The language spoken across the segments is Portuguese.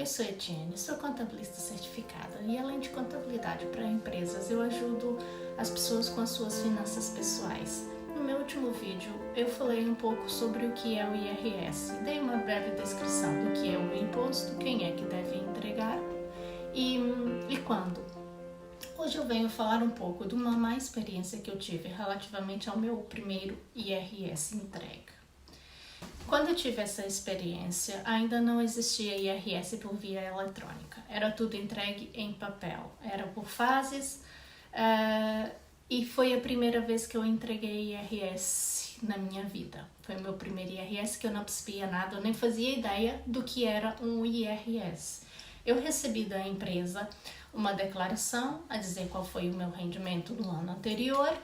Eu sou Etienne, sou contabilista certificada e além de contabilidade para empresas, eu ajudo as pessoas com as suas finanças pessoais. No meu último vídeo, eu falei um pouco sobre o que é o IRS, dei uma breve descrição do que é o imposto, quem é que deve entregar e quando. Hoje eu venho falar um pouco de uma má experiência que eu tive relativamente ao meu primeiro IRS entregue. Quando eu tive essa experiência, ainda não existia IRS por via eletrônica. Era tudo entregue em papel. Era por fases e foi a primeira vez que eu entreguei IRS na minha vida. Foi o meu primeiro IRS que eu não percebia nada, eu nem fazia ideia do que era um IRS. Eu recebi da empresa uma declaração a dizer qual foi o meu rendimento do ano anterior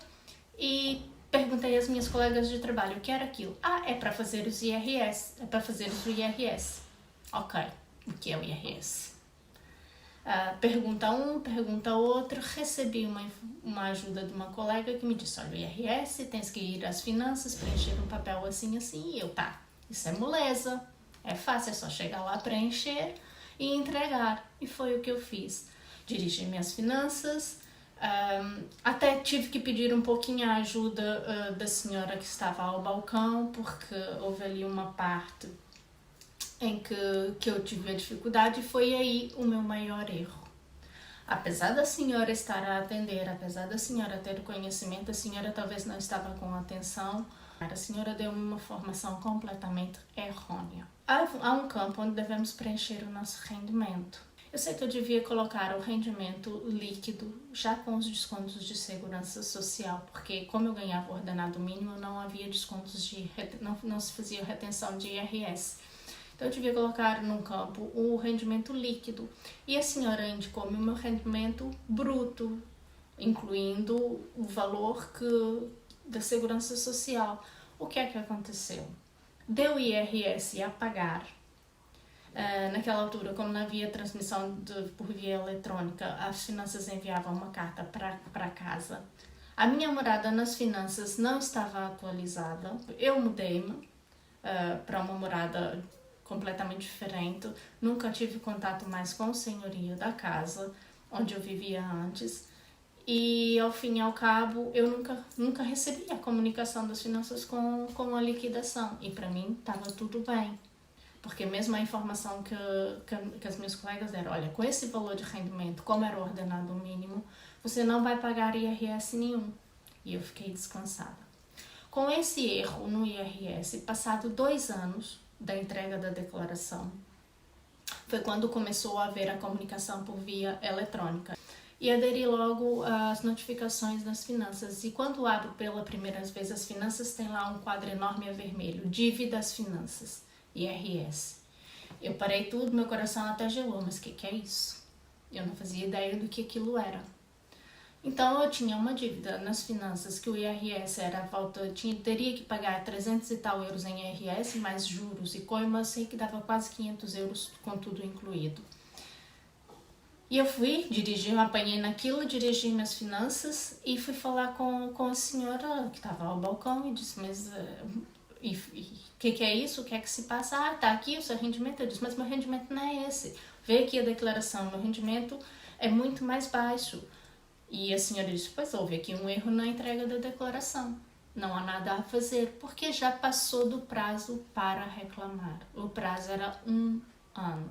e perguntei às minhas colegas de trabalho o que era aquilo. É para fazer os IRS, é para fazer o IRS. Ok, o que é o IRS? Pergunta um, pergunta outro, recebi uma ajuda de uma colega que me disse, olha, o IRS, tens que ir às finanças, preencher um papel assim, assim, e eu, isso é moleza, é fácil, é só chegar lá, preencher e entregar. E foi o que eu fiz. Dirigi minhas finanças, até tive que pedir um pouquinho a ajuda da senhora que estava ao balcão, porque houve ali uma parte em que eu tive a dificuldade e foi aí o meu maior erro. Apesar da senhora estar a atender, apesar da senhora ter conhecimento, a senhora talvez não estava com atenção, a senhora deu uma formação completamente errônea. Há um campo onde devemos preencher o nosso rendimento. Eu sei que eu devia colocar o rendimento líquido já com os descontos de segurança social, porque como eu ganhava o ordenado mínimo, não havia descontos não se fazia retenção de IRS. Então eu devia colocar num campo o rendimento líquido. E a senhora indicou-me o meu rendimento bruto, incluindo o valor da segurança social. O que é que aconteceu? Deu IRS a pagar. Naquela altura, como não havia transmissão por via eletrônica, as finanças enviavam uma carta para casa. A minha morada nas finanças não estava atualizada. Eu mudei-me para uma morada completamente diferente. Nunca tive contato mais com o senhorio da casa, onde eu vivia antes. E, ao fim e ao cabo, eu nunca recebi a comunicação das finanças com a liquidação. E, para mim, estava tudo bem. Porque mesmo a informação que as minhas colegas deram, olha, com esse valor de rendimento, como era o ordenado mínimo, você não vai pagar IRS nenhum. E eu fiquei descansada. Com esse erro no IRS, passado 2 anos da entrega da declaração, foi quando começou a haver a comunicação por via eletrônica. E aderi logo às notificações das finanças. E quando abro pela primeira vez as finanças, tem lá um quadro enorme a vermelho, dívidas finanças. IRS. Eu parei tudo, meu coração até gelou, mas o que é isso? Eu não fazia ideia do que aquilo era. Então eu tinha uma dívida nas finanças que o IRS era a volta, teria que pagar 300 e tal euros em IRS, mais juros e coima, sei que dava quase 500 euros com tudo incluído. E eu fui, apanhei naquilo, dirigi minhas finanças e fui falar com a senhora que estava ao balcão e disse, mas o que é isso? O que é que se passa? Tá aqui o seu rendimento. Eu disse, mas meu rendimento não é esse. Vê aqui a declaração, meu rendimento é muito mais baixo. E a senhora disse, pois houve aqui um erro na entrega da declaração. Não há nada a fazer, porque já passou do prazo para reclamar. O prazo era 1 ano.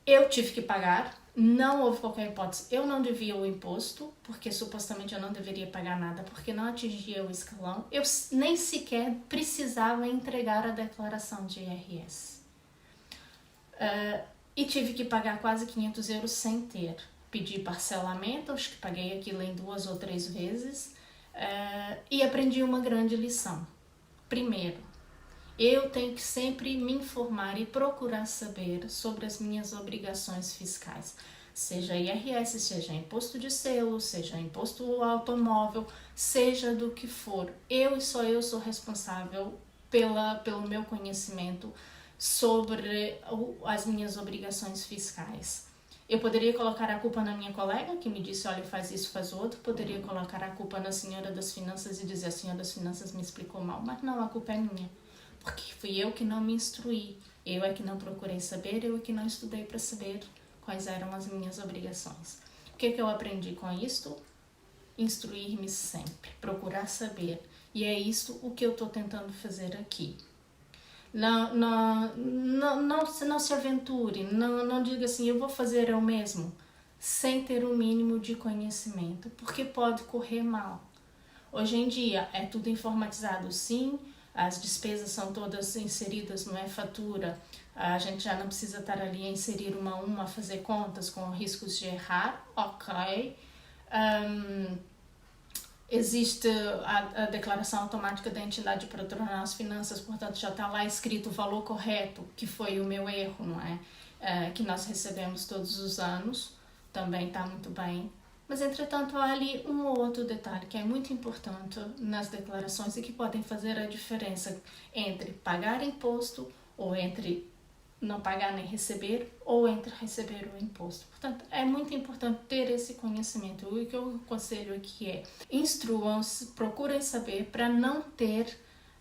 Eu tive que pagar, não houve qualquer hipótese. Eu não devia o imposto, porque supostamente eu não deveria pagar nada, porque não atingia o escalão. Eu nem sequer precisava entregar a declaração de IRS. E tive que pagar quase 500 euros sem ter. Pedi parcelamento, acho que paguei aquilo em 2 ou 3 vezes, e aprendi uma grande lição. Primeiro, eu tenho que sempre me informar e procurar saber sobre as minhas obrigações fiscais. Seja IRS, seja imposto de selo, seja imposto automóvel, seja do que for. Só eu sou responsável pelo meu conhecimento sobre as minhas obrigações fiscais. Eu poderia colocar a culpa na minha colega, que me disse, olha, faz isso, faz outro. Poderia colocar a culpa na senhora das finanças e dizer, a senhora das finanças me explicou mal. Mas não, a culpa é minha. Porque fui eu que não me instruí. Eu é que não procurei saber, eu é que não estudei para saber quais eram as minhas obrigações. O que eu aprendi com isto? Instruir-me sempre, procurar saber. E é isso o que eu estou tentando fazer aqui. Não se aventure, não diga assim, eu vou fazer eu mesmo, sem ter o mínimo de conhecimento, porque pode correr mal. Hoje em dia é tudo informatizado, sim, as despesas são todas inseridas no e-fatura, a gente já não precisa estar ali a inserir uma a uma, fazer contas com riscos de errar, ok. Existe a declaração automática da entidade para tornar as finanças, portanto já está lá escrito o valor correto, que foi o meu erro, não é? Que nós recebemos todos os anos, também está muito bem. Mas entretanto há ali um ou outro detalhe que é muito importante nas declarações e que podem fazer a diferença entre pagar imposto ou entre não pagar nem receber, ou entre receber o imposto. Portanto, é muito importante ter esse conhecimento. O que eu aconselho aqui é instruam-se, procurem saber para não ter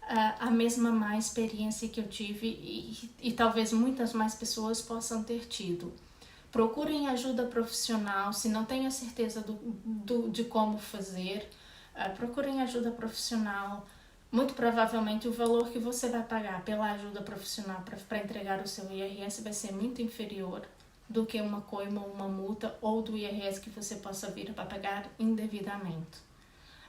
a mesma má experiência que eu tive e talvez muitas mais pessoas possam ter tido. Procurem ajuda profissional, se não têm a certeza de como fazer, procurem ajuda profissional. Muito provavelmente o valor que você vai pagar pela ajuda profissional para entregar o seu IRS vai ser muito inferior do que uma coima ou uma multa ou do IRS que você possa vir para pagar indevidamente.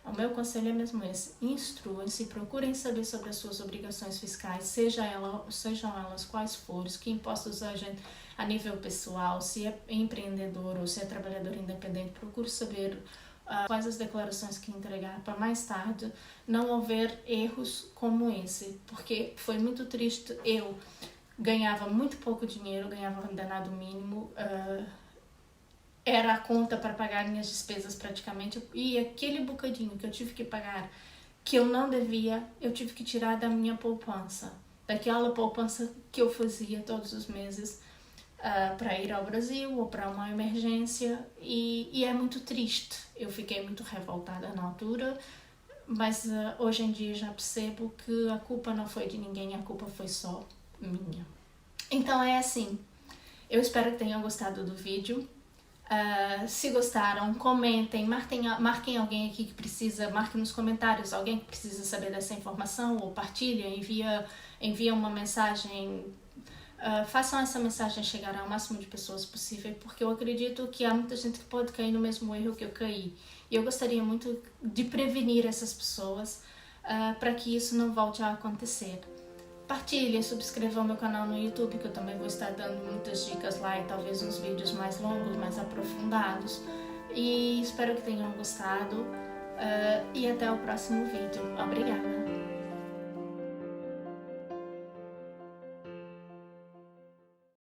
O meu conselho é mesmo esse: instruam-se, procurem saber sobre as suas obrigações fiscais, sejam elas quais forem, que impostos a nível pessoal, se é empreendedor ou se é trabalhador independente, procure saber quais as declarações que entregar para mais tarde não haver erros como esse, porque foi muito triste. Eu ganhava muito pouco dinheiro, ganhava um danado mínimo, era a conta para pagar minhas despesas praticamente, e aquele bocadinho que eu tive que pagar, que eu não devia, eu tive que tirar da minha poupança, daquela poupança que eu fazia todos os meses para ir ao Brasil ou para uma emergência, e é muito triste. Eu fiquei muito revoltada na altura, mas hoje em dia já percebo que a culpa não foi de ninguém, a culpa foi só minha. Então é assim, eu espero que tenham gostado do vídeo. Se gostaram, comentem, marquem alguém aqui que precisa, marquem nos comentários alguém que precisa saber dessa informação, ou partilha, envia uma mensagem. Façam essa mensagem chegar ao máximo de pessoas possível, porque eu acredito que há muita gente que pode cair no mesmo erro que eu caí. E eu gostaria muito de prevenir essas pessoas para que isso não volte a acontecer. Partilhem, subscrevam meu canal no YouTube, que eu também vou estar dando muitas dicas lá e talvez uns vídeos mais longos, mais aprofundados. E espero que tenham gostado e até o próximo vídeo. Obrigada!